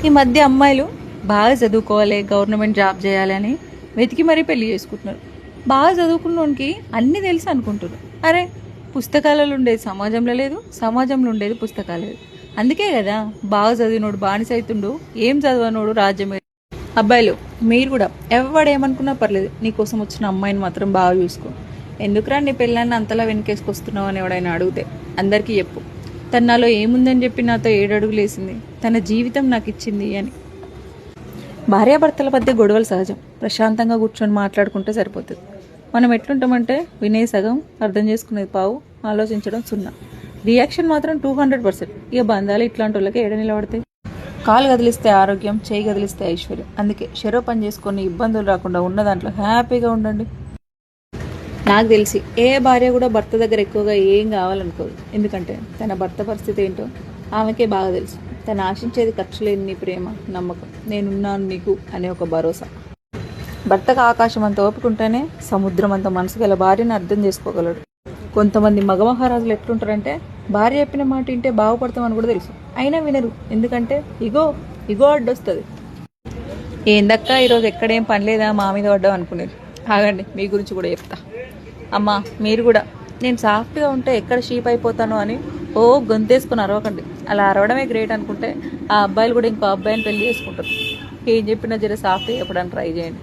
ఈ మధ్య అమ్మాయిలు బాగా చదువుకోవాలి, గవర్నమెంట్ జాబ్ చేయాలి అని వెతికి మరీ పెళ్లి చేసుకుంటున్నారు. బాగా చదువుకున్నోనికి అన్నీ తెలుసు అనుకుంటున్నారు. అరే, పుస్తకాలలో ఉండేది సమాజంలో లేదు, సమాజంలో ఉండేది పుస్తకాలు లేదు. అందుకే కదా బాగా చదివినోడు బానిస అవుతుండు, ఏం చదవనోడు రాజ్యం. అబ్బాయిలు మీరు కూడా ఎవడేమనుకున్నా పర్లేదు, నీకోసం వచ్చిన అమ్మాయిని మాత్రం బాగా చూసుకో. ఎందుకురా నీ పెళ్ళాన్ని అంతలా వెనకేసుకొస్తున్నావు అని ఎవడైనా అడిగితే అందరికీ చెప్పు, తను నాలో ఏముందని చెప్పి నాతో 7 అడుగులు వేసింది, తన జీవితం నాకు ఇచ్చింది అని. భార్యాభర్తల మధ్య గొడవలు సహజం, ప్రశాంతంగా కూర్చొని మాట్లాడుకుంటే సరిపోతుంది. మనం ఎట్లుంటామంటే వినే సగం, అర్థం చేసుకునేది పావు, ఆలోచించడం 0. రియాక్షన్ మాత్రం 200%. ఇక బంధాలు ఇట్లాంటి వాళ్ళకి ఏడ నిలబడతాయి. కాలు కదిలిస్తే ఆరోగ్యం, చేయి కదిలిస్తే ఐశ్వర్యం. అందుకే చెరో పని చేసుకొని ఇబ్బందులు రాకుండా ఉన్న దాంట్లో హ్యాపీగా ఉండండి. నాకు తెలిసి ఏ భార్య కూడా భర్త దగ్గర ఎక్కువగా ఏం కావాలనుకోదు. ఎందుకంటే తన భర్త పరిస్థితి ఏంటో ఆమెకే బాగా తెలుసు. తను ఆశించేది ఖర్చు లేని నీ ప్రేమ, నమ్మకం, నేనున్నాను నీకు అనే ఒక భరోసా. భర్తకు ఆకాశం అంత ఓపుకుంటేనే సముద్రం అంత మనసు గల భార్యను అర్థం చేసుకోగలడు. కొంతమంది మగమహారాజులు ఎట్లుంటారంటే భార్య చెప్పిన మాట వింటే బాగుపడతామని కూడా తెలుసు, అయినా వినరు. ఎందుకంటే ఇగో అడ్డొస్తుంది. ఏందక్క ఈరోజు ఎక్కడేం పని లేదా, మా మీద పడ్డావు అనుకునేది. ఆగండి, మీ గురించి కూడా చెప్తా. అమ్మా మీరు కూడా నేను సాఫ్ట్గా ఉంటే ఎక్కడ షీప్ అయిపోతాను అని గొంతేసుకుని అరవకండి. అలా అరవడమే గ్రేట్ అనుకుంటే ఆ అబ్బాయిలు కూడా ఇంకో అబ్బాయిని పెళ్లి చేసుకుంటారు. ఏం చెప్పినా జర సాఫ్ట్గా చెప్పడానికి ట్రై చేయండి.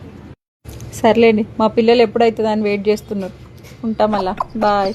సర్లేండి, మా పిల్లలు ఎప్పుడైతే దాన్ని వెయిట్ చేస్తున్నారు. ఉంటాం, మళ్ళా బాయ్.